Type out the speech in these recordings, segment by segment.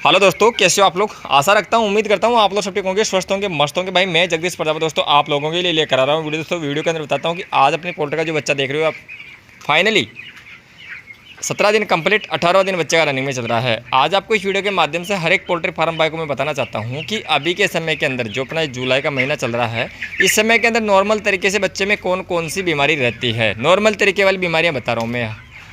Hello दोस्तों, कैसे हो आप लोग। आशा रखता हूँ, उम्मीद करता हूँ आप लोग सब ठीक होंगे, स्वस्थ होंगे, मस्त होंगे। भाई मैं जगदीश प्रजापति दोस्तों आप लोगों के लिए लेकर आ रहा हूँ वीडियो। दोस्तों वीडियो के अंदर बताता हूँ कि आज अपने पोल्ट्री का जो बच्चा देख रहे हो आप, फाइनली 17 दिन कंप्लीट 18वां दिन बच्चे का रनिंग में चल रहा है। आज आपको इस वीडियो के माध्यम से हर एक पोल्ट्री फार्म भाई को मैं बताना चाहता हूँ कि अभी के समय के अंदर जो अपना जुलाई का महीना चल रहा है, इस समय के अंदर नॉर्मल तरीके से बच्चे में कौन कौन सी बीमारी रहती है। नॉर्मल तरीके वाली बीमारियाँ बता रहा हूँ मैं।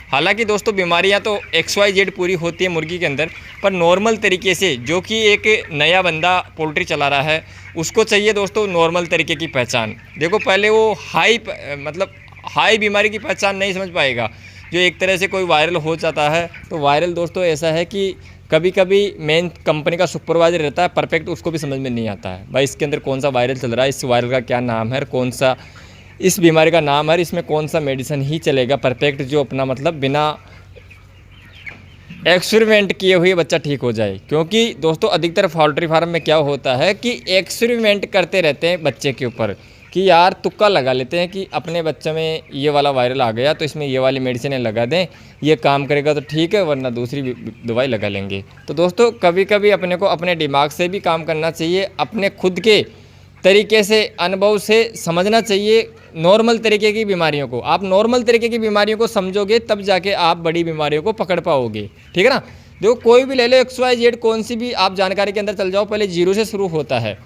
हालांकि दोस्तों बीमारियां तो XYZ पूरी होती है मुर्गी के अंदर, पर नॉर्मल तरीके से जो कि एक नया बंदा पोल्ट्री चला रहा है उसको चाहिए दोस्तों नॉर्मल तरीके की पहचान। देखो पहले वो हाई बीमारी की पहचान नहीं समझ पाएगा। जो एक तरह से कोई वायरल हो जाता है तो वायरल दोस्तों ऐसा है कि कभी कभी मेन कंपनी का सुपरवाइजर रहता है परफेक्ट, उसको भी समझ में नहीं आता है भाई इसके अंदर कौन सा वायरल चल रहा है, इस वायरल का क्या नाम है, कौन सा इस बीमारी का नाम है, इसमें कौन सा मेडिसिन ही चलेगा परफेक्ट, जो अपना बिना एक्सपेरिमेंट किए हुए बच्चा ठीक हो जाए। क्योंकि दोस्तों अधिकतर पोल्ट्री फार्म में क्या होता है कि एक्सपेरिमेंट करते रहते हैं बच्चे के ऊपर, कि यार तुक्का लगा लेते हैं कि अपने बच्चे में ये वाला वायरल आ गया तो इसमें ये वाली मेडिसिन लगा दें, ये काम करेगा तो ठीक है, वरना दूसरी दवाई लगा लेंगे। तो दोस्तों कभी कभी अपने को अपने दिमाग से भी काम करना चाहिए, अपने खुद के तरीके से अनुभव से समझना चाहिए नॉर्मल तरीके की बीमारियों को। आप नॉर्मल तरीके की बीमारियों को समझोगे तब जाके आप बड़ी बीमारियों को पकड़ पाओगे, ठीक है ना। देखो कोई भी ले लो XYZ, कौन सी भी आप जानकारी के अंदर चल जाओ, पहले जीरो से शुरू होता है।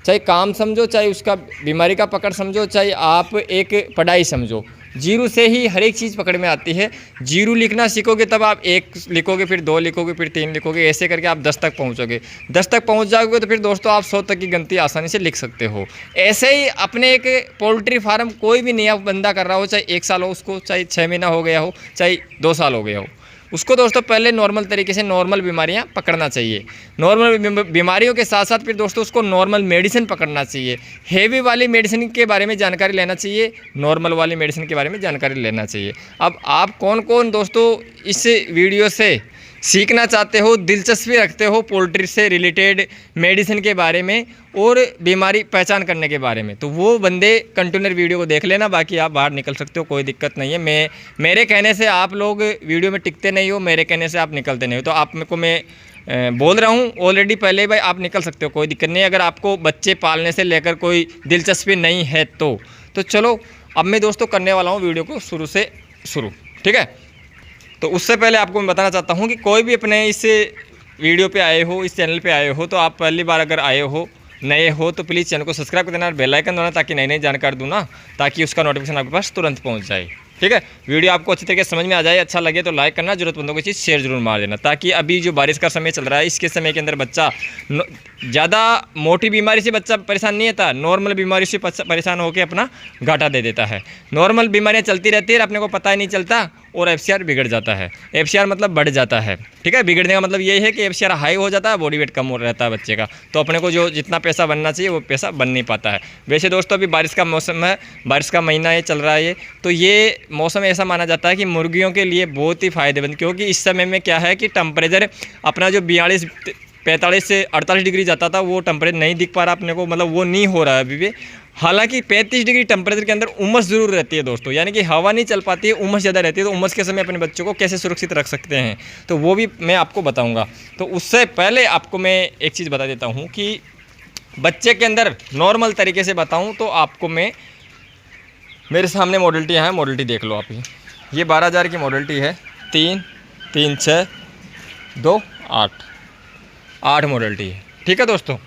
चाहे काम समझो, चाहे उसका बीमारी का पकड़ समझो, चाहे आप एक पढ़ाई समझो, जीरो से ही हर एक चीज़ पकड़ में आती है। जीरो लिखना सीखोगे तब आप 1 लिखोगे, फिर 2 लिखोगे, फिर 3 लिखोगे, ऐसे करके आप 10 तक पहुंचोगे। 10 तक पहुंच जाओगे तो फिर दोस्तों आप 100 तक की गिनती आसानी से लिख सकते हो। ऐसे ही अपने एक पोल्ट्री फार्म कोई भी नया बंदा कर रहा हो, चाहे 1 साल हो उसको, चाहे 6 महीना हो गया हो, चाहे 2 साल हो गया हो, उसको दोस्तों पहले नॉर्मल तरीके से नॉर्मल बीमारियां पकड़ना चाहिए। नॉर्मल बीमारियों के साथ साथ फिर दोस्तों उसको नॉर्मल मेडिसिन पकड़ना चाहिए। हेवी वाली मेडिसिन के बारे में जानकारी लेना चाहिए, नॉर्मल वाली मेडिसिन के बारे में जानकारी लेना चाहिए। अब आप कौन कौन दोस्तों इस वीडियो से सीखना चाहते हो, दिलचस्पी रखते हो पोल्ट्री से रिलेटेड मेडिसिन के बारे में और बीमारी पहचान करने के बारे में, तो वो बंदे कंटिन्यूअर वीडियो को देख लेना। बाकी आप बाहर निकल सकते हो, कोई दिक्कत नहीं है। मेरे कहने से आप लोग वीडियो में टिकते नहीं हो, मेरे कहने से आप निकलते नहीं हो, तो आप मेरे को मैं बोल रहा हूँ ऑलरेडी पहले भाई आप निकल सकते हो, कोई दिक्कत नहीं है। अगर आपको बच्चे पालने से लेकर कोई दिलचस्पी नहीं है तो चलो अब मैं दोस्तों करने वाला हूँ वीडियो को शुरू से शुरू, ठीक है। तो उससे पहले आपको मैं बताना चाहता हूँ कि कोई भी अपने इस वीडियो पे आए हो, इस चैनल पे आए हो, तो आप पहली बार अगर आए हो, नए हो, तो प्लीज़ चैनल को सब्सक्राइब कर देना और बेल आइकन दबाना, ताकि नई नई जानकारी दूँ ना, ताकि उसका नोटिफिकेशन आपके पास तुरंत पहुँच जाए, ठीक है। वीडियो आपको अच्छी तरीके से समझ में आ जाए, अच्छा लगे तो लाइक करना, जरूरतमंदों को चीज़ शेयर जरूर मार देना, ताकि अभी जो बारिश का समय चल रहा है इसके समय के अंदर बच्चा ज़्यादा मोटी बीमारी से बच्चा परेशान नहीं होता, नॉर्मल बीमारी से परेशान होकर अपना घाटा दे देता है। नॉर्मल बीमारियाँ चलती रहती है, अपने को पता ही नहीं चलता और FCR बिगड़ जाता है। FCR मतलब बढ़ जाता है, ठीक है। बिगड़ने का मतलब यही है कि FCR हाई हो जाता है, बॉडी वेट कम हो रहता है बच्चे का, तो अपने को जो जितना पैसा बनना चाहिए वो पैसा बन नहीं पाता है। वैसे दोस्तों अभी बारिश का मौसम है, बारिश का महीना ये चल रहा है तो ये मौसम ऐसा माना जाता है कि मुर्गियों के लिए बहुत ही फ़ायदेमंद, क्योंकि इस समय में क्या है कि टेम्परेचर अपना जो 42 45 से 48 डिग्री जाता था वो टेम्परेचर नहीं दिख पा रहा अपने को, वो नहीं हो रहा है अभी भी। हालांकि 35 डिग्री टेम्परेचर के अंदर उमस ज़रूर रहती है दोस्तों, यानी कि हवा नहीं चल पाती है, उमस ज़्यादा रहती है। तो उमस के समय अपने बच्चों को कैसे सुरक्षित रख सकते हैं तो वो भी मैं आपको बताऊंगा। तो उससे पहले आपको मैं एक चीज़ बता देता हूँ कि बच्चे के अंदर नॉर्मल तरीके से बताऊँ तो आपको मैं, मेरे सामने मॉडलिटी है, मॉडलिटी देख लो आप। ये 12,000 की मॉडलिटी है, 3 3 6 2 8 मॉडलिटी है, ठीक है दोस्तों।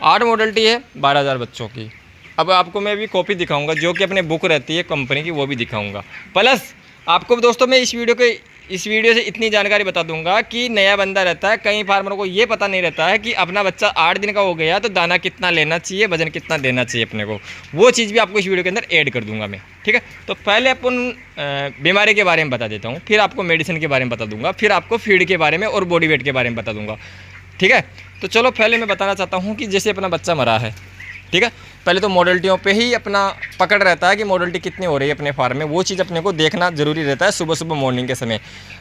8 मॉडलिटी है 12,000 बच्चों की। अब आपको मैं अभी कॉपी दिखाऊंगा जो कि अपने बुक रहती है कंपनी की, वो भी दिखाऊंगा। प्लस आपको दोस्तों मैं इस वीडियो से इतनी जानकारी बता दूंगा कि नया बंदा रहता है, कई फार्मरों को ये पता नहीं रहता है कि अपना बच्चा 8 दिन का हो गया तो दाना कितना लेना चाहिए, वजन कितना देना चाहिए अपने को, वो चीज़ भी आपको इस वीडियो के अंदर ऐड कर दूंगा मैं, ठीक है। तो पहले अपन बीमारी के बारे में बता देता हूँ, फिर आपको मेडिसिन के बारे में बता दूंगा, फिर आपको फीड के बारे में और बॉडी वेट के बारे में बता दूंगा, ठीक है। तो चलो पहले मैं बताना चाहता हूँ कि जैसे अपना बच्चा मरा है, ठीक है, पहले तो मॉडलिटियों पे ही अपना पकड़ रहता है कि मॉडलिटी कितनी हो रही है अपने फार्म में, वो चीज़ अपने को देखना जरूरी रहता है सुबह सुबह मॉर्निंग के समय।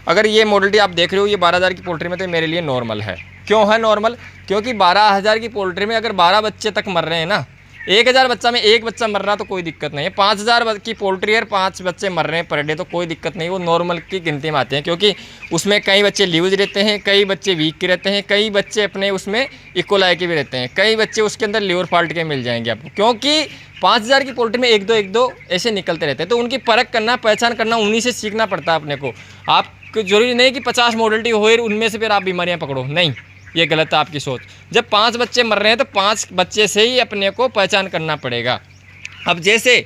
अगर ये मॉडलिटी आप देख रहे हो ये 12,000 की पोल्ट्री में, तो मेरे लिए नॉर्मल है। क्यों है नॉर्मल? क्योंकि 12,000 की पोल्ट्री में अगर 12 बच्चे तक मर रहे हैं ना, 1000 बच्चा में एक बच्चा मर रहा तो कोई दिक्कत नहीं है, 5000 की पोल्ट्री है, 5 बच्चे मर रहे हैं पर डे तो कोई दिक्कत नहीं, वो नॉर्मल की गिनती में आते हैं। क्योंकि उसमें कई बच्चे ल्यूज रहते हैं, कई बच्चे वीक के रहते हैं, कई बच्चे अपने उसमें इकोलाई के भी रहते हैं, कई बच्चे उसके अंदर लीवर फॉल्ट के मिल जाएंगे आपको। क्योंकि 5000 की पोल्ट्री में एक दो ऐसे निकलते रहते हैं, तो उनकी परख करना, पहचान करना, उन्हीं से सीखना पड़ता है अपने को। आपको जरूरी नहीं कि 50 मॉडलिटी हो उनमें से फिर आप बीमारियाँ पकड़ो, नहीं, ये गलत है आपकी सोच। जब 5 बच्चे मर रहे हैं तो 5 बच्चे से ही अपने को पहचान करना पड़ेगा। अब जैसे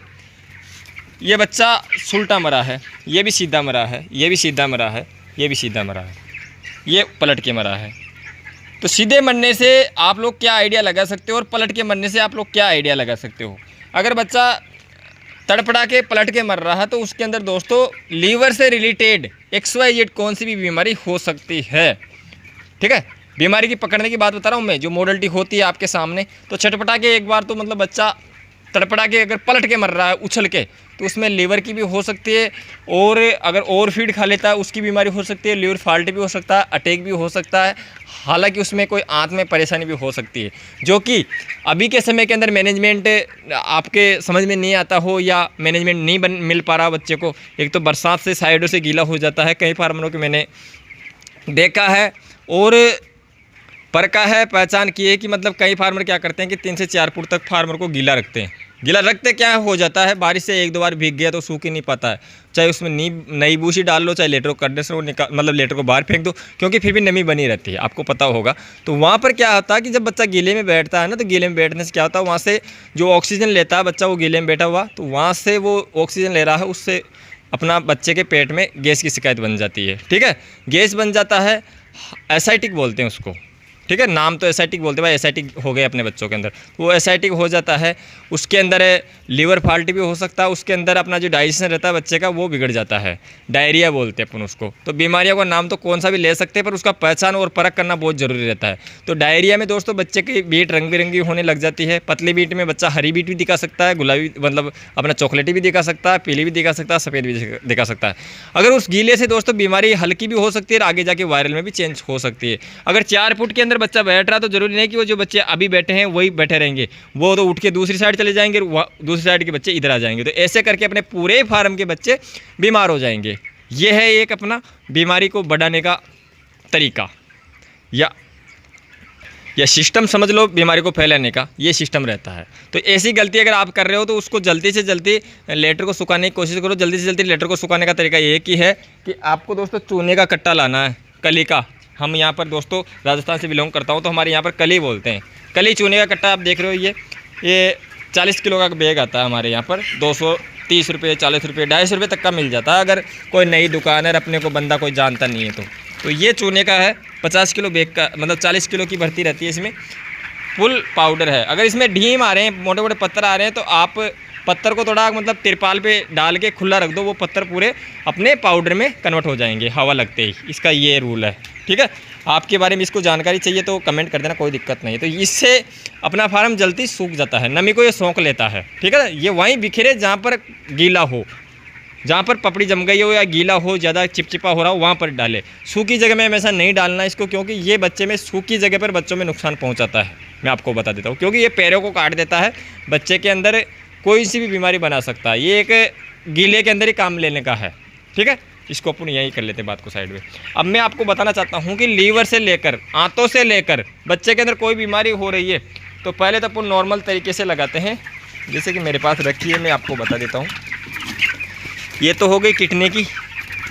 ये बच्चा सुलटा मरा है, ये भी सीधा मरा है, ये भी सीधा मरा है, ये भी सीधा मरा है, ये पलट के मरा है। तो सीधे मरने से आप लोग क्या आइडिया लगा सकते हो और पलट के मरने से आप लोग क्या आइडिया लगा सकते हो। अगर बच्चा तड़पड़ा के पलट के मर रहा है तो उसके अंदर दोस्तों लीवर से रिलेटेड XYZ कौन सी भी बीमारी हो सकती है। ठीक है, बीमारी की पकड़ने की बात बता रहा हूँ मैं, जो मॉडलिटी होती है आपके सामने। तो छटपटा के एक बार तो मतलब बच्चा तड़पड़ा के अगर पलट के मर रहा है उछल के, तो उसमें लीवर की भी हो सकती है, और अगर ओवर फीड खा लेता है उसकी बीमारी हो सकती है, लीवर फॉल्ट भी हो सकता है, अटैक भी हो सकता है, हालांकि उसमें कोई आंत में परेशानी भी हो सकती है, जो कि अभी के समय के अंदर मैनेजमेंट आपके समझ में नहीं आता हो या मैनेजमेंट नहीं मिल पा रहा बच्चे को। एक तो बरसात से साइडों से गीला हो जाता है, कई फार्मरों के मैंने देखा है और परखा है, पहचान की है कि मतलब कई फार्मर क्या करते हैं कि 3 से 4 फुट तक फार्मर को गीला रखते हैं। गीला रखते क्या हो जाता है, बारिश से 1-2 बार भीग गया तो सूख ही नहीं पाता है, चाहे उसमें नई बूसी डाल लो, चाहे लेटर को कंडेंसर को मतलब लेटर को बाहर फेंक दो, क्योंकि फिर भी नमी बनी रहती है, आपको पता होगा। तो वहाँ पर क्या होता है कि जब बच्चा गीले में बैठता है ना, तो गीले में बैठने से क्या होता है, वहाँ से जो ऑक्सीजन लेता है बच्चा, वो गीले में बैठा हुआ, तो वहाँ से वो ऑक्सीजन ले रहा है, उससे अपना बच्चे के पेट में गैस की शिकायत बन जाती है। ठीक है, गैस बन जाता है, एसाइटिक बोलते हैं उसको। ठीक है, नाम तो एसाइटिक बोलते हैं भाई, एसाइटिक हो गए अपने बच्चों के अंदर, तो वो एसाइटिक हो जाता है, उसके अंदर लीवर फॉल्ट भी हो सकता है, उसके अंदर अपना जो डाइजेशन रहता है बच्चे का वो बिगड़ जाता है, डायरिया बोलते हैं अपन उसको। तो बीमारियों का नाम तो कौन सा भी ले सकते हैं, पर उसका पहचान और परख करना बहुत ज़रूरी रहता है। तो डायरिया में दोस्तों बच्चे की बीट रंग बिरंगी होने लग जाती है, पतली बीट में बच्चा हरी बीट भी दिखा सकता है, गुलाबी मतलब अपना चॉकलेटी भी दिखा सकता है, पीली भी दिखा सकता है, सफ़ेद भी दिखा सकता है। अगर उस गीले से दोस्तों बीमारी हल्की भी हो सकती है और आगे जाके वायरल में भी चेंज हो सकती है। अगर 4 फुट के अंदर बच्चा बैठ रहा तो जरूरी नहीं कि वो जो बच्चे अभी बैठे हैं वही बैठे रहेंगे, वो तो उठ के दूसरी साइड चले जाएंगे, दूसरी साइड के बच्चे इधर आ जाएंगे, तो ऐसे करके अपने पूरे फार्म के बच्चे बीमार हो जाएंगे। ये है एक अपना बीमारी को बढ़ाने का तरीका या सिस्टम समझ लो, बीमारी को फैलाने का ये सिस्टम रहता है। तो ऐसी गलती अगर आप कर रहे हो तो उसको जल्दी से जल्दी लेटर को सुखाने की कोशिश करो। जल्दी से जल्दी लेटर को सुखाने का तरीका ये कि है कि आपको दोस्तों चूने का कट्टा लाना है, कली का। हम यहाँ पर दोस्तों राजस्थान से बिलोंग करता हूँ, तो हमारे यहाँ पर कली बोलते हैं। कली चूने का कट्टा आप देख रहे हो, ये 40 किलो का बैग आता है हमारे यहाँ पर, 230 रुपये, 40 रुपये, 250 रुपये तक का मिल जाता है। अगर कोई नई दुकान है, अपने को बंदा कोई जानता नहीं है तो ये चूने का है, 50 किलो बैग का, मतलब 40 किलो की भर्ती रहती है। इसमें फुल पाउडर है। अगर इसमें ढीम आ रहे हैं, मोटे मोटे पत्थर आ रहे हैं, तो आप पत्थर को थोड़ा मतलब तिरपाल पे डाल के खुला रख दो, वो पत्थर पूरे अपने पाउडर में कन्वर्ट हो जाएंगे हवा लगते ही। इसका ये रूल है। ठीक है, आपके बारे में इसको जानकारी चाहिए तो कमेंट कर देना, कोई दिक्कत नहीं है। तो इससे अपना फार्म जल्दी सूख जाता है, नमी को ये सोख लेता है। ठीक है, ये वहीं बिखरे जहाँ पर गीला हो, जहाँ पर पपड़ी जम गई हो या गीला हो, ज़्यादा चिपचिपा हो रहा हो, वहाँ पर डाले। सूखी जगह में हमेशा नहीं डालना इसको, क्योंकि ये बच्चे में सूखी जगह पर बच्चों में नुकसान पहुँचाता है। मैं आपको बता देता हूँ, क्योंकि ये पैरों को काट देता है, बच्चे के अंदर कोई सी भी बीमारी बना सकता है। ये एक गीले के अंदर ही काम लेने का है। ठीक है, इसको अपन यही कर लेते बात को साइड में। अब मैं आपको बताना चाहता हूँ कि लीवर से लेकर आंतों से लेकर बच्चे के अंदर कोई बीमारी हो रही है तो पहले तो अपन नॉर्मल तरीके से लगाते हैं, जैसे कि मेरे पास रखी है, मैं आपको बता देता हूँ। ये तो हो गई किडनी की,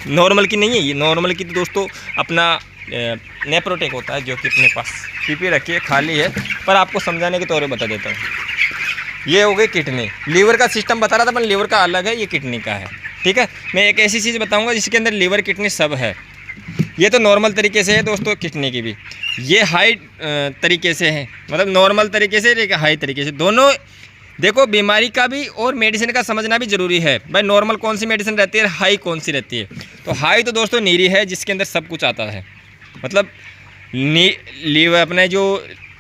नॉर्मल की नहीं है ये। नॉर्मल की तो दोस्तों अपना नेप्रोटेक होता है, जो कि अपने पास पीपी रखी है, खाली है, पर आपको समझाने के तौर पर बता देता हूँ। ये हो गई किडनी। लीवर का सिस्टम बता रहा था, पर लीवर का अलग है, ये किडनी का है। ठीक है, मैं एक ऐसी चीज़ बताऊंगा जिसके अंदर लीवर किडनी सब है। ये तो नॉर्मल तरीके से है दोस्तों, किडनी की भी। ये हाई तरीके से है, मतलब नॉर्मल तरीके से, लेकिन हाई तरीके से, दोनों। देखो, बीमारी का भी और मेडिसिन का समझना भी ज़रूरी है भाई। नॉर्मल कौन सी मेडिसिन रहती है, हाई कौन सी रहती है। तो हाई तो दोस्तों नीरी है, जिसके अंदर सब कुछ आता है। मतलब लीवर अपने जो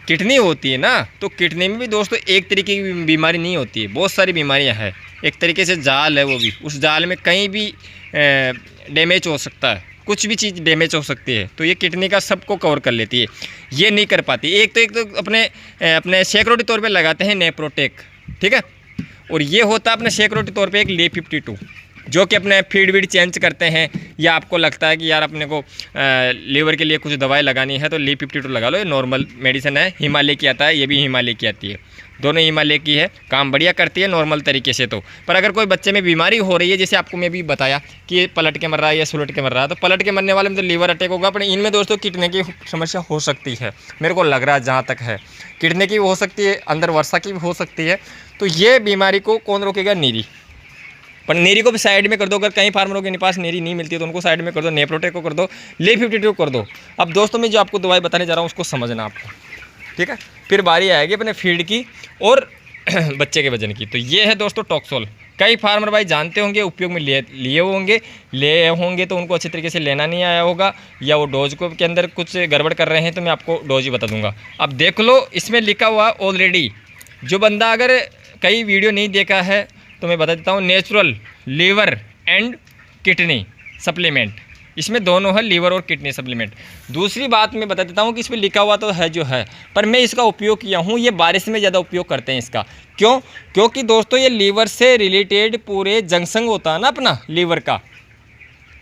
किडनी होती है ना, तो किडनी में भी दोस्तों एक तरीके की बीमारी नहीं होती है, बहुत सारी बीमारियां हैं। एक तरीके से जाल है, वो भी उस जाल में कहीं भी डैमेज हो सकता है, कुछ भी चीज़ डैमेज हो सकती है। तो ये किडनी का सबको कवर कर लेती है, ये नहीं कर पाती। एक तो अपने सिक्योरिटी तौर पे लगाते हैं नेप्रोटेक, ठीक है। और ये होता है अपने सिक्योरिटी तौर पे एक LEE52, जो कि अपने फीड वीड चेंज करते हैं, या आपको लगता है कि यार अपने को लीवर के लिए कुछ दवाई लगानी है तो LEE52 लगा लो। ये नॉर्मल मेडिसिन है, हिमालय की आता है, ये भी हिमालय की आती है, दोनों हिमालय की है, काम बढ़िया करती है नॉर्मल तरीके से। तो पर अगर कोई बच्चे में बीमारी हो रही है, जैसे आपको मैं भी बताया कि ये पलट के मर रहा है या सुलट के मर रहा है, तो पलट के मरने वाले में तो लीवर अटैक होगा, पर इनमें दोस्तों किडनी की समस्या हो सकती है, मेरे को लग रहा है जहाँ तक है, किडनी की भी हो सकती है, अंदर वर्षा की भी हो सकती है। तो ये बीमारी को कौन रोकेगा? नीरी। पर नीरी को भी साइड में कर दो, अगर कहीं फार्मरों के पास नीरी नहीं मिलती है तो उनको साइड में कर दो, नेप्रोटेक को कर दो, LEE52 कर दो। अब दोस्तों मैं जो आपको दवाई बताने जा रहा हूँ उसको समझना आपको, ठीक है। फिर बारी आएगी अपने फीड की और बच्चे के वजन की। तो ये है दोस्तों टॉक्सोल। कई फार्मर भाई जानते होंगे, उपयोग में लिए होंगे तो उनको अच्छे तरीके से लेना नहीं आया होगा, या वो डोज को के अंदर कुछ गड़बड़ कर रहे हैं, तो मैं आपको डोज ही बता दूंगा। अब देख लो, इसमें लिखा हुआ ऑलरेडी, जो बंदा अगर कई वीडियो नहीं देखा है तो मैं बता देता हूँ, natural liver and kidney supplement, इसमें दोनों है, लीवर और किडनी सप्लीमेंट। दूसरी बात मैं बता देता हूँ कि इसमें लिखा हुआ तो है जो है, पर मैं इसका उपयोग किया हूँ, ये बारिश में ज़्यादा उपयोग करते हैं इसका। क्यों? क्योंकि दोस्तों ये लीवर से रिलेटेड पूरे जंक्शन होता है ना अपना लीवर का।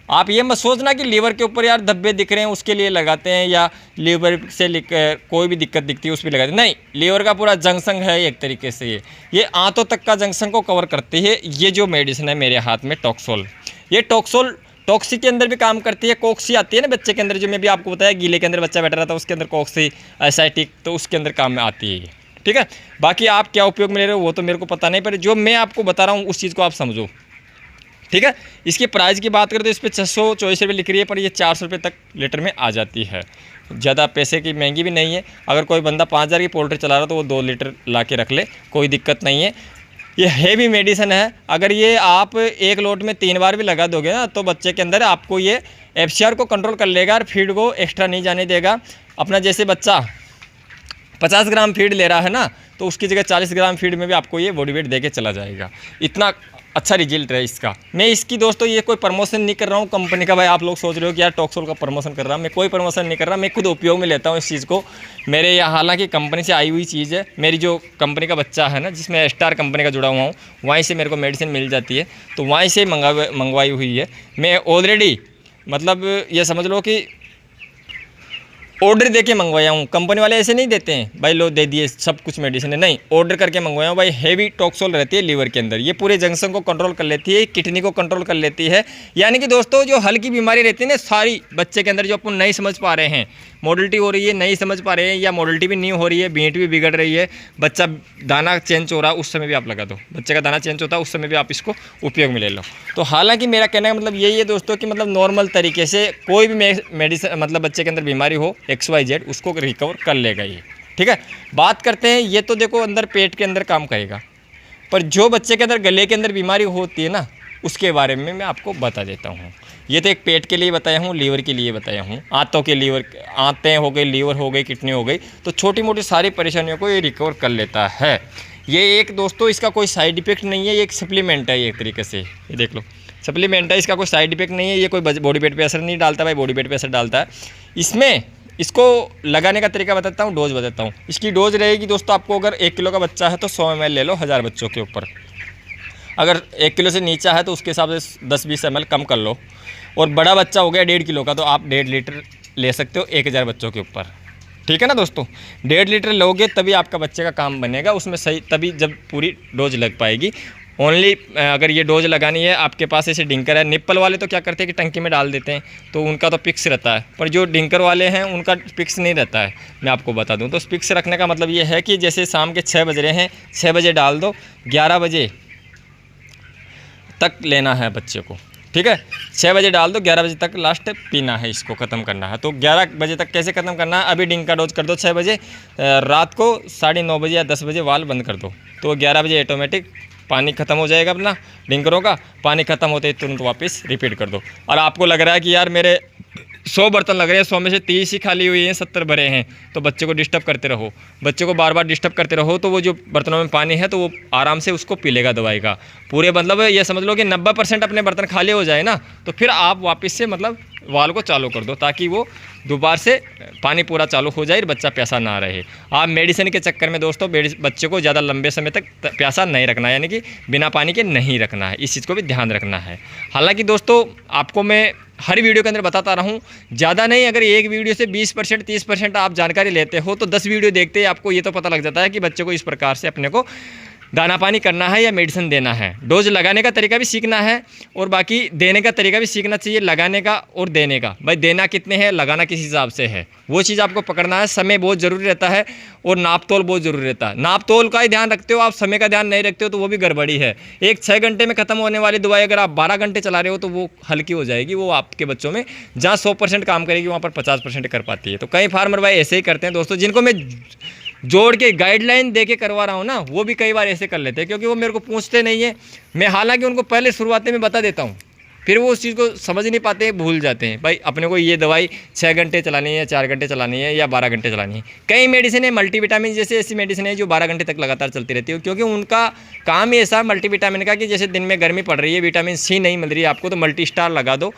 आप ये मत सोचना कि लीवर के ऊपर यार धब्बे दिख रहे हैं उसके लिए लगाते हैं, या लीवर से कोई भी दिक्कत दिखती है उस पर लगाते हैं, नहीं, लीवर का पूरा जंक्शन है एक तरीके से। ये आंतों तक का जंक्शन को कवर करती है ये जो मेडिसिन है मेरे हाथ में टॉक्सोल। ये टॉक्सोल टॉक्सी के अंदर भी काम करती है, कोक्सी आती है ना बच्चे के अंदर, जो मैं भी आपको बताया गीले के अंदर बच्चा बैठा रहता है उसके अंदर कोक्सी एसाइटिक, तो उसके अंदर काम में आती है ये, ठीक है। बाकी आप क्या उपयोग में ले रहे हो वो तो मेरे को पता नहीं, पर जो मैं आपको बता रहा हूँ उस चीज़ को आप समझो, ठीक है। इसके प्राइस की बात करें तो इस पर 624 रुपये लिख रही है, पर ये 400 रुपये तक लीटर में आ जाती है, ज़्यादा पैसे की महंगी भी नहीं है। अगर कोई बंदा 5000 की पोल्ट्री चला रहा है तो वो 2 लीटर ला के रख ले, कोई दिक्कत नहीं है। ये हैवी मेडिसिन है, अगर ये आप एक लोट में 3 बार भी लगा दोगे ना तो बच्चे के अंदर आपको ये FCR को कंट्रोल कर लेगा और फीड को एक्स्ट्रा नहीं जाने देगा। अपना जैसे बच्चा 50 ग्राम फीड ले रहा है ना, तो उसकी जगह 40 ग्राम फीड में भी आपको ये बॉडी वेट दे के चला जाएगा। इतना अच्छा रिजल्ट है इसका। मैं इसकी दोस्तों ये कोई प्रमोशन नहीं कर रहा हूँ कंपनी का, भाई आप लोग सोच रहे हो कि यार टॉक्सोल का प्रमोशन कर रहा हूँ, मैं कोई प्रमोशन नहीं कर रहा, मैं खुद उपयोग में लेता हूँ इस चीज़ को। मेरे यहाँ हालांकि कंपनी से आई हुई चीज़ है, मेरी जो कंपनी का बच्चा है ना जिसमें स्टार कंपनी का जुड़ा हुआ हूँ, वहीं से मेरे को मेडिसिन मिल जाती है, तो वहीं से मंगवाई हुई है। मैं ऑलरेडी मतलब ये समझ लो कि ऑर्डर देके मंगवाया हूँ। कंपनी वाले ऐसे नहीं देते हैं भाई लो दे दिए सब कुछ मेडिसिन है, नहीं, ऑर्डर करके मंगवाया हूँ भाई। हेवी टॉक्सोल रहती है लीवर के अंदर, ये पूरे जंक्शन को कंट्रोल कर लेती है, किडनी को कंट्रोल कर लेती है। यानी कि दोस्तों जो हल्की बीमारी रहती है ना सारी बच्चे के अंदर, जो अपन नहीं समझ पा रहे हैं, मोडलिटी हो रही है नहीं समझ पा रहे हैं, या मोडलिटी भी नहीं हो रही है, बीट भी बिगड़ रही है, बच्चा दाना चेंज हो रहा है, उस समय भी आप लगा दो, बच्चे का दाना चेंज होता है उस समय भी आप इसको उपयोग में ले लो। तो हालांकि मेरा कहने का मतलब यही है दोस्तों कि मतलब नॉर्मल तरीके से कोई भी मेडिसिन मतलब बच्चे के अंदर बीमारी हो XYZ उसको रिकवर कर लेगा ये, ठीक है। बात करते हैं, ये तो देखो अंदर पेट के अंदर काम करेगा, पर जो बच्चे के अंदर गले के अंदर बीमारी होती है ना उसके बारे में मैं आपको बता देता हूँ। ये तो एक पेट के लिए बताया हूँ, लीवर के लिए बताया हूँ, आंतों के लीवर, आंतें हो गई, लीवर हो गई, किडनी हो गई, तो छोटी मोटी सारी परेशानियों को ये रिकवर कर लेता है। ये एक दोस्तों इसका कोई साइड इफेक्ट नहीं है, ये एक सप्लीमेंट है, ये एक तरीके से ये देख लो सप्लीमेंट है, इसका कोई साइड इफेक्ट नहीं है, ये कोई बॉडी वेट पे असर नहीं डालता भाई, बॉडी वेट पे असर डालता है। इसमें इसको लगाने का तरीका बताता हूँ, डोज बताता हूँ। इसकी डोज रहेगी दोस्तों, आपको अगर 1 किलो का बच्चा है तो 100 ml ले लो 1000 बच्चों के ऊपर, अगर 1 किलो से नीचा है तो उसके हिसाब से 10-20 ml कम कर लो, और बड़ा बच्चा हो गया 1.5 किलो का तो आप 1.5 लीटर ले सकते हो 1000 बच्चों के ऊपर, ठीक है ना दोस्तों। 1.5 लीटर लोगे तभी आपका बच्चे का काम बनेगा उसमें सही, तभी जब पूरी डोज लग पाएगी। ओनली अगर ये डोज लगानी है आपके पास ऐसे डिंकर है, निप्पल वाले तो क्या करते हैं कि टंकी में डाल देते हैं तो उनका तो पिक्स रहता है, पर जो डिंकर वाले हैं उनका पिक्स नहीं रहता है, मैं आपको बता दूं। तो पिक्स रखने का मतलब ये है कि जैसे शाम के 6 बज रहे हैं, 6 बजे डाल दो, 11 बजे तक लेना है बच्चे को, ठीक है। 6 बजे डाल दो, 11 बजे तक लास्ट पीना है, इसको ख़त्म करना है। तो 11 बजे तक कैसे ख़त्म करना है, अभी डिंक का डोज कर दो 6 बजे, रात को 9:30 बजे या 10 बजे वाल बंद कर दो, तो 11 बजे ऑटोमेटिक पानी ख़त्म हो जाएगा अपना डिंकरों का, पानी ख़त्म होते ही तुरंत वापस रिपीट कर दो। और आपको लग रहा है कि यार मेरे 100 बर्तन लग रहे हैं, 100 में से 30 ही खाली हुई हैं, 70 भरे हैं। तो बच्चे को डिस्टर्ब करते रहो, बच्चे को बार बार डिस्टर्ब करते रहो, तो वो जो बर्तनों में पानी है तो वो आराम से उसको पी लेगा दवाई का। पूरे मतलब ये समझ लो कि 90% अपने बर्तन खाली हो जाए ना, तो फिर आप वापस से मतलब वाल्व को चालू कर दो, ताकि वो दोबारा से पानी पूरा चालू हो जाए, बच्चा प्यासा ना रहे। आप मेडिसिन के चक्कर में दोस्तों बच्चे को ज़्यादा लंबे समय तक प्यासा नहीं रखना है, यानी कि बिना पानी के नहीं रखना है, इस चीज़ को भी ध्यान रखना है। हालांकि दोस्तों आपको मैं हर वीडियो के अंदर बताता रहा हूँ, ज़्यादा नहीं, अगर एक वीडियो से 20% 30% आप जानकारी लेते हो तो 10 वीडियो देखते ही आपको ये तो पता लग जाता है कि बच्चे को इस प्रकार से अपने को दाना पानी करना है या मेडिसिन देना है। डोज लगाने का तरीका भी सीखना है और बाकी देने का तरीका भी सीखना चाहिए, लगाने का और देने का। भाई देना कितने है, लगाना किस हिसाब से है, वो चीज़ आपको पकड़ना है। समय बहुत ज़रूरी रहता है और नाप तोल बहुत ज़रूरी रहता है। नाप तोल का ही ध्यान रखते हो आप, समय का ध्यान नहीं रखते हो तो वो भी गड़बड़ी है। एक 6 घंटे में ख़त्म होने वाली दवाई अगर आप 12 घंटे चला रहे हो तो वो हल्की हो जाएगी। वो आपके बच्चों में जहाँ 100% काम करेगी वहाँ पर 50% कर पाती है। तो कई फार्मर भाई ऐसे ही करते हैं दोस्तों, जिनको मैं जोड़ के गाइडलाइन दे के करवा रहा हूँ ना, वो भी कई बार ऐसे कर लेते हैं, क्योंकि वो मेरे को पूछते नहीं है। मैं हालांकि उनको पहले शुरुआत में बता देता हूँ, फिर वो उस चीज़ को समझ नहीं पाते, भूल जाते हैं। भाई अपने को ये दवाई 6 घंटे चलानी है, 4 घंटे चलानी है या 12 घंटे चलानी है। कई मेडिसिन है, मल्टीविटामिन जैसे ऐसी मेडिसिन है जो 12 घंटे तक लगातार चलती रहती है, क्योंकि उनका काम ही ऐसा मल्टीविटामिन का कि जैसे दिन में गर्मी पड़ रही है, विटामिन सी नहीं मिल रही है आपको, तो मल्टी स्टार लगा दो।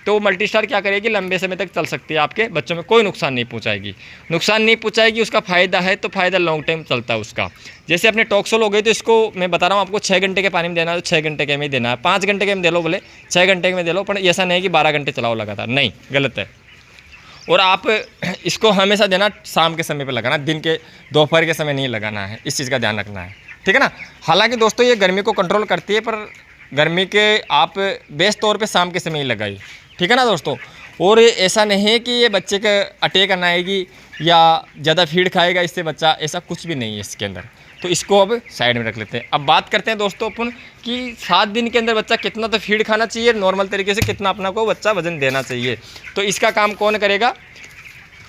तो मल्टी स्टार क्या करेगी, लंबे समय तक चल सकती है, आपके बच्चों में कोई नुकसान नहीं पहुंचाएगी। नुकसान नहीं पहुंचाएगी, उसका फ़ायदा है, तो फ़ायदा लॉन्ग टाइम चलता है उसका। जैसे अपने टॉक्सोल हो गई, तो इसको मैं बता रहा हूँ आपको 6 घंटे के पानी में देना है तो 6 घंटे के में देना है, 5 घंटे के में दे लो, बोले 6 घंटे में दे लो, पर ऐसा नहीं कि 12 घंटे चलाओ लगातार, नहीं, गलत है। और आप इसको हमेशा देना शाम के समय पर लगाना, दिन के दोपहर के समय नहीं लगाना है, इस चीज़ का ध्यान रखना है, ठीक है ना। हालांकि दोस्तों ये गर्मी को कंट्रोल करती है, पर गर्मी के आप बेस्ट तौर पे शाम के समय ही लगाइए, ठीक है ना दोस्तों। और ऐसा नहीं है कि ये बच्चे के अटैक करना आएगी या ज़्यादा फीड खाएगा इससे बच्चा, ऐसा कुछ भी नहीं है इसके अंदर। तो इसको अब साइड में रख लेते हैं। अब बात करते हैं दोस्तों अपन कि 7 दिन के अंदर बच्चा कितना तो फीड खाना चाहिए नॉर्मल तरीके से, कितना अपना को बच्चा वजन देना चाहिए। तो इसका काम कौन करेगा,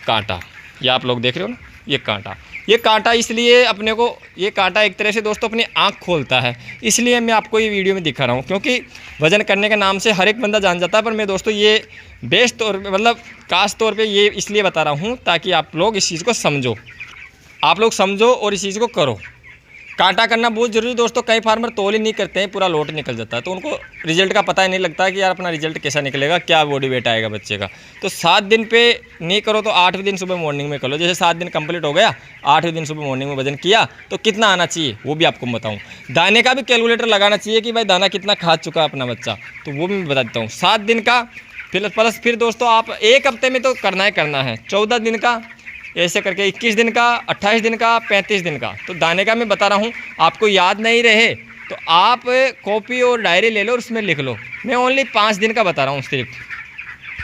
कांटा। ये आप लोग देख रहे हो ना, ये कांटा इसलिए अपने को, ये कांटा एक तरह से दोस्तों अपनी आँख खोलता है, इसलिए मैं आपको ये वीडियो में दिखा रहा हूँ। क्योंकि वजन करने के नाम से हर एक बंदा जान जाता है, पर मैं दोस्तों ये बेस्ट तौर पे मतलब खास तौर पे ये इसलिए बता रहा हूँ ताकि आप लोग इस चीज़ को समझो, और इस चीज़ को करो। कांटा करना बहुत ज़रूरी दोस्तों। कई फार्मर तोल ही नहीं करते हैं, पूरा लोट निकल जाता है, तो उनको रिजल्ट का पता ही नहीं लगता कि यार अपना रिजल्ट कैसा निकलेगा, क्या बॉडी वेट आएगा बच्चे का। तो 7 दिन पे नहीं करो तो 8वें दिन सुबह मॉर्निंग में कर लो। जैसे 7 दिन कंप्लीट हो गया, 8वें दिन सुबह मॉर्निंग में वजन किया तो कितना आना चाहिए वो भी आपको बताऊँ। दाने का भी कैलकुलेटर लगाना चाहिए कि भाई दाना कितना खा चुका है अपना बच्चा, तो वो भी मैं बता देता हूँ। 7 दिन का प्लस फिर दोस्तों आप 1 हफ्ते में तो करना है, 14 दिन का, ऐसे करके 21 दिन का, 28 दिन का, 35 दिन का। तो दाने का मैं बता रहा हूँ, आपको याद नहीं रहे तो आप कॉपी और डायरी ले लो और उसमें लिख लो। मैं ओनली 5 दिन का बता रहा हूँ सिर्फ,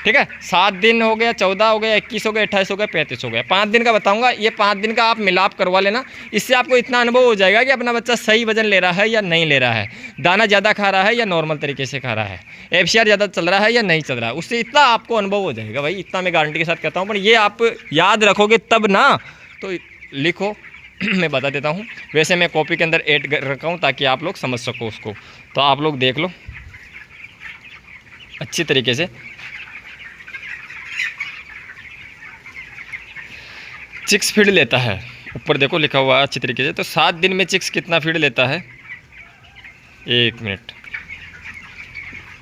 ठीक है। 7 दिन हो गया, 14 हो गया, 21 हो गया, 28 हो गया, 35 हो गया, 5 दिन का बताऊंगा। ये 5 दिन का आप मिलाप करवा लेना, इससे आपको इतना अनुभव हो जाएगा कि अपना बच्चा सही वजन ले रहा है या नहीं ले रहा है, दाना ज़्यादा खा रहा है या नॉर्मल तरीके से खा रहा है, FCR ज़्यादा चल रहा है या नहीं चल रहा है। उससे इतना आपको अनुभव हो जाएगा भाई, इतना मैं गारंटी के साथ कहता हूँ। पर ये आप याद रखोगे तब ना, तो लिखो मैं बता देता हूँ। वैसे मैं कॉपी के अंदर ऐड रखा हूँ ताकि आप लोग समझ सको उसको। तो आप लोग देख लो अच्छी तरीके से। चिक्स फीड लेता है, ऊपर देखो लिखा हुआ है अच्छी तरीके से। तो 7 दिन में चिक्स कितना फीड लेता है, 1 मिनट,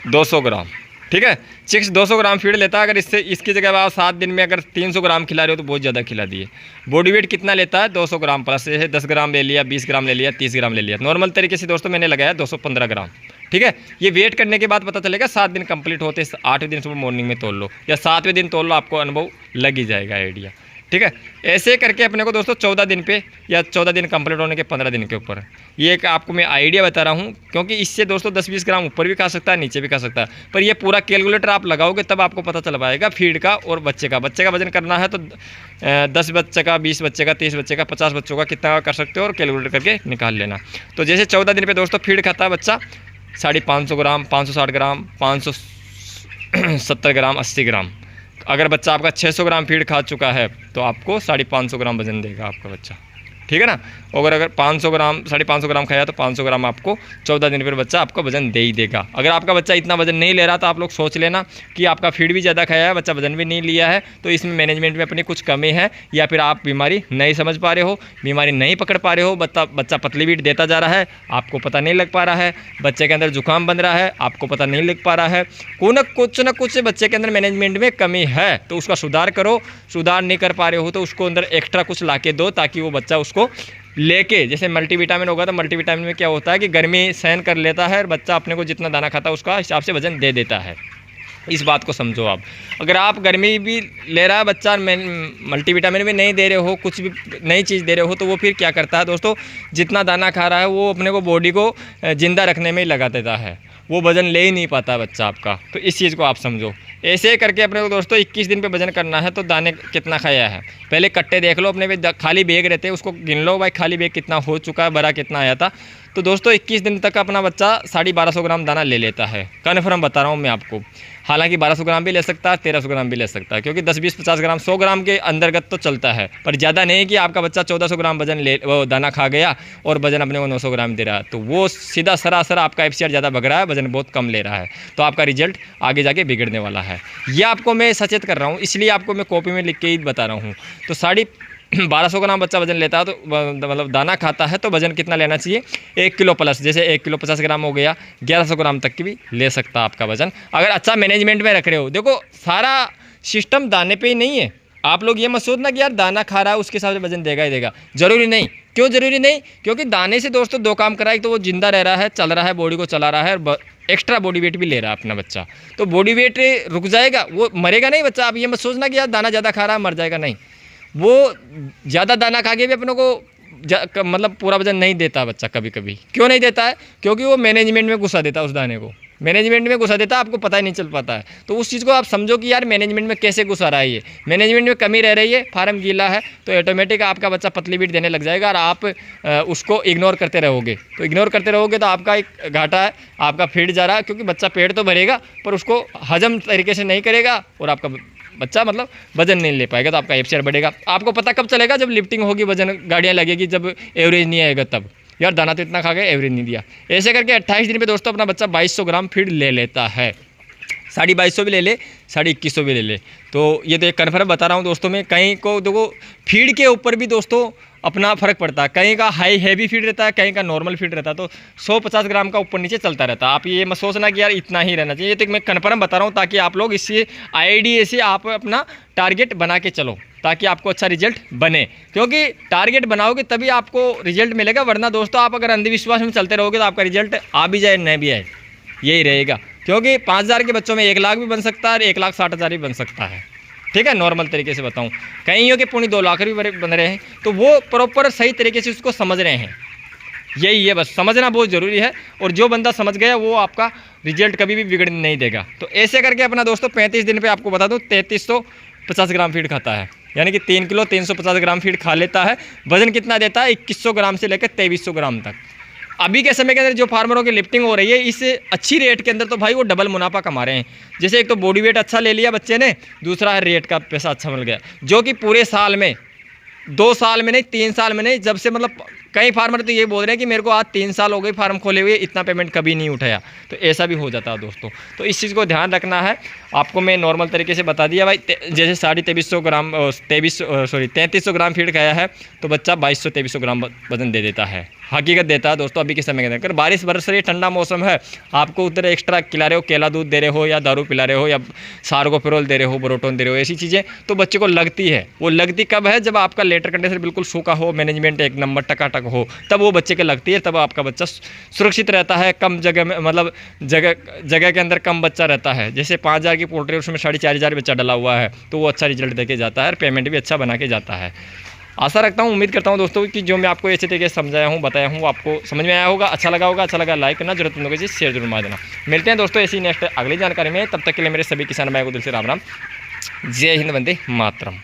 200 ग्राम, ठीक है। चिक्स 200 ग्राम फीड लेता है। अगर इसकी जगह आप 7 दिन में अगर 300 ग्राम खिला रहे हो तो बहुत ज़्यादा खिला दिए। बॉडी वेट कितना लेता है, 200 ग्राम प्लस, जैसे 10 ग्राम ले लिया, 20 ग्राम ले लिया, 30 ग्राम ले लिया। नॉर्मल तरीके से दोस्तों मैंने लगाया 215 ग्राम, ठीक है। ये वेट करने के बाद पता चलेगा। 7 दिन कंप्लीट होते 8वें दिन सुबह मॉर्निंग में तोल लो या 7वें दिन तोल लो, आपको अनुभव लग ही जाएगा, आइडिया, ठीक है। ऐसे करके अपने को दोस्तों 14 दिन पे या 14 दिन कंप्लीट होने के 15 दिन के ऊपर, ये एक आपको मैं आइडिया बता रहा हूँ। क्योंकि इससे दोस्तों 10-20 ग्राम ऊपर भी खा सकता है, नीचे भी खा सकता है। पर ये पूरा कैलकुलेटर आप लगाओगे तब आपको पता चल पाएगा फीड का और बच्चे का वजन करना है तो 10 बच्चे का, 20 बच्चे का, 30 बच्चे का, 50 बच्चों का कितना कर सकते हो और कैलकुलेटर करके निकाल लेना। तो जैसे 14 दिन पर दोस्तों फीड खाता है बच्चा 550 ग्राम, 560 ग्राम, 570 ग्राम, 80 ग्राम। अगर बच्चा आपका 600 ग्राम फीड खा चुका है तो आपको 550 ग्राम वजन देगा आपका बच्चा, ठीक है ना। अगर 500 ग्राम 550 ग्राम खाया तो 500 ग्राम आपको 14 दिन पर बच्चा आपका वजन दे ही देगा। अगर आपका बच्चा इतना वजन नहीं ले रहा तो आप लोग सोच लेना कि आपका फीड भी ज़्यादा खाया है, बच्चा वजन भी नहीं लिया है, तो इसमें मैनेजमेंट में अपनी कुछ कमी है, या फिर आप बीमारी नहीं समझ पा रहे हो, बीमारी नहीं पकड़ पा रहे हो। बच्चा पतली फीड देता जा रहा है, आपको पता नहीं लग पा रहा है, बच्चे के अंदर जुकाम बन रहा है, आपको पता नहीं लग पा रहा है। कुछ ना कुछ बच्चे के अंदर मैनेजमेंट में कमी है, तो उसका सुधार करो। सुधार नहीं कर पा रहे हो तो उसको अंदर एक्स्ट्रा कुछ ला के दो, ताकि वो बच्चा उसको लेके, जैसे मल्टीविटामिन होगा तो मल्टीविटामिन में क्या होता है कि गर्मी सहन कर लेता है और बच्चा अपने को जितना दाना खाता है उसका हिसाब से वजन दे देता है। इस बात को समझो आप। अगर आप गर्मी भी ले रहा है बच्चा, मल्टीविटामिन भी नहीं दे रहे हो, कुछ भी नई चीज़ दे रहे हो, तो वो फिर क्या करता है दोस्तों, जितना दाना खा रहा है वो अपने को बॉडी को ज़िंदा रखने में ही लगा देता है, वो वज़न ले ही नहीं पाता बच्चा आपका। तो इस चीज़ को आप समझो। ऐसे करके अपने को दोस्तों 21 दिन पे वजन करना है, तो दाने कितना खाया है पहले कट्टे देख लो अपने पे, खाली बैग रहते हैं उसको गिन लो भाई, खाली बैग कितना हो चुका है, बड़ा कितना आया था। तो दोस्तों 21 दिन तक अपना बच्चा 1250 ग्राम दाना ले लेता है, कन्फर्म बता रहा हूँ मैं आपको। हालांकि 1200 ग्राम भी ले सकता है, 1300 ग्राम भी ले सकता है, क्योंकि 10, 20, 50 ग्राम 100 ग्राम के अंतर्गत तो चलता है, पर ज़्यादा नहीं कि आपका बच्चा 1400 ग्राम वो दाना खा गया और वजन अपने को 900 ग्राम दे रहा है, तो वो सीधा सरासर आपका FCR ज़्यादा भग रहा है, वजन बहुत कम ले रहा है, तो आपका रिजल्ट आगे जाके बिगड़ने वाला है। ये आपको मैं सचेत कर रहा हूँ, इसलिए आपको मैं कॉपी में लिख के ही बता रहा हूँ। तो 1250 ग्राम बच्चा वजन लेता है, तो मतलब दाना खाता है, तो वजन कितना लेना चाहिए, 1 किलो प्लस, जैसे 1 किलो 50 ग्राम हो गया, 1100 ग्राम तक की भी ले सकता है आपका वजन, अगर अच्छा मैनेजमेंट में रख रहे हो। देखो सारा सिस्टम दाने पे ही नहीं है, आप लोग ये मत सोचना कि यार दाना खा रहा है उसके हिसाब से वजन देगा ही देगा, जरूरी नहीं। क्यों जरूरी नहीं? क्योंकि दाने से दोस्तों 2 काम कर रहा है, तो वो जिंदा रह रहा है, चल रहा है, बॉडी को चला रहा है, और एक्स्ट्रा बॉडी वेट भी ले रहा है अपना बच्चा, तो बॉडी वेट रुक जाएगा, वो मरेगा नहीं बच्चा। आप ये मत सोचना कि यार दाना ज़्यादा खा रहा है मर जाएगा, नहीं, वो ज़्यादा दाना खा के भी अपनों को मतलब पूरा वजन नहीं देता बच्चा कभी कभी। क्यों नहीं देता है? क्योंकि वो मैनेजमेंट में घुसा देता है, उस दाने को मैनेजमेंट में घुसा देता है, आपको पता ही नहीं चल पाता है। तो उस चीज़ को आप समझो कि यार मैनेजमेंट में कैसे घुसा रहा है, ये मैनेजमेंट में कमी रह रही है, फार्म गीला है, तो ऑटोमेटिक आपका बच्चा पतली बीट देने लग जाएगा, और आप उसको इग्नोर करते रहोगे। तो इग्नोर करते रहोगे तो आपका एक घाटा है, आपका फीड जा रहा है, क्योंकि बच्चा पेट तो भरेगा पर उसको हजम तरीके से नहीं करेगा, और आपका बच्चा मतलब वजन नहीं ले पाएगा, तो आपका FCR बढ़ेगा। आपको पता कब चलेगा? जब लिफ्टिंग होगी, वजन गाड़ियाँ लगेगी, जब एवरेज नहीं आएगा, तब यार दाना तो इतना खा गया, एवरेज नहीं दिया। ऐसे करके 28 दिन पे दोस्तों अपना बच्चा 2200 ग्राम फीड ले लेता है, 2250 भी ले ले, 2150 भी ले ले। तो ये तो एक कन्फर्म बता रहा हूँ दोस्तों मैं। कहीं को देखो फीड के ऊपर भी दोस्तों अपना फ़र्क पड़ता है, कहीं का हाई हैवी फीड रहता है, कहीं का नॉर्मल फीड रहता है, तो 150 ग्राम का ऊपर नीचे चलता रहता है। आप ये मत सोचना कि यार इतना ही रहना चाहिए, ये तो मैं कन्फर्म बता रहा हूँ, ताकि आप लोग इससे आइडिया से आप अपना टारगेट बना के चलो, ताकि आपको अच्छा रिजल्ट बने। क्योंकि टारगेट बनाओगे तभी आपको रिजल्ट मिलेगा, वरना दोस्तों आप अगर अंधविश्वास में चलते रहोगे तो आपका रिजल्ट आ भी जाए नहीं भी आए, यही रहेगा। क्योंकि 5000 के बच्चों में 1 लाख भी बन सकता है और 1,60,000 भी बन सकता है, ठीक है, नॉर्मल तरीके से बताऊं। कहीं के पौने 2 लाख भी बन रहे हैं, तो वो प्रॉपर सही तरीके से उसको समझ रहे हैं, यही है, बस समझना बहुत ज़रूरी है। और जो बंदा समझ गया वो आपका रिजल्ट कभी भी बिगड़ने नहीं देगा। तो ऐसे करके अपना दोस्तों 35 दिन पे आपको बता दूं 3350 ग्राम फीड खाता है, यानी कि 3 किलो 350 ग्राम फीड खा लेता है। वजन कितना देता है? 2100 ग्राम से लेकर 2300 ग्राम तक। अभी के समय के अंदर जो फार्मरों की लिफ्टिंग हो रही है, इस अच्छी रेट के अंदर तो भाई वो डबल मुनाफा कमा रहे हैं। जैसे एक तो बॉडी वेट अच्छा ले लिया बच्चे ने, दूसरा है रेट का पैसा अच्छा मिल गया, जो कि पूरे साल में, 2 साल में नहीं, 3 साल में नहीं, जब से मतलब कई फार्मर तो ये बोल रहे हैं कि मेरे को आज 3 साल हो गए फार्म खोले हुए, इतना पेमेंट कभी नहीं उठाया। तो ऐसा भी हो जाता है दोस्तों। तो इस चीज़ को ध्यान रखना है। आपको मैं नॉर्मल तरीके से बता दिया भाई। जैसे 2350 ग्राम 3300 ग्राम फीड खाया है, तो बच्चा 2200-2300 ग्राम वजन दे देता है, हकीकत देता है दोस्तों। अभी के समय के अंदर बारिश बरस रही है, ठंडा मौसम है, आपको उधर एक्स्ट्रा खिला रहे हो, केला दूध दे रहे हो, या दारू पिला रहे हो, या सार्गोफेरोल दे रहे हो, बोरोटोन दे रहे हो, ऐसी चीज़ें तो बच्चे को लगती है। वो लगती कब है? जब आपका लेटर कंडीशन बिल्कुल सूखा हो, मैनेजमेंट 1 नंबर टकाटक हो, तब वो बच्चे के लगती है। तब आपका बच्चा सुरक्षित रहता है, कम जगह में, मतलब जगह के अंदर कम बच्चा रहता है। जैसे 5000 की पोल्ट्री, उसमें 4500 बच्चा डला हुआ है, तो वो अच्छा रिजल्ट देके जाता है और पेमेंट भी अच्छा बना के जाता है। आशा रखता हूँ, उम्मीद करता हूँ दोस्तों कि जो मैं आपको ऐसे तरीके से समझाया हूँ, बताया हूँ, आपको समझ में आया होगा, अच्छा लगा होगा। अच्छा लगा लाइक करना, जरूरत नहीं होगी शेयर जरूर मार देना। मिलते हैं दोस्तों ऐसी नेक्स्ट अगली जानकारी में, तब तक के लिए मेरे सभी किसान भाई को दिल से राम राम, जय हिंद, वंदे मातरम।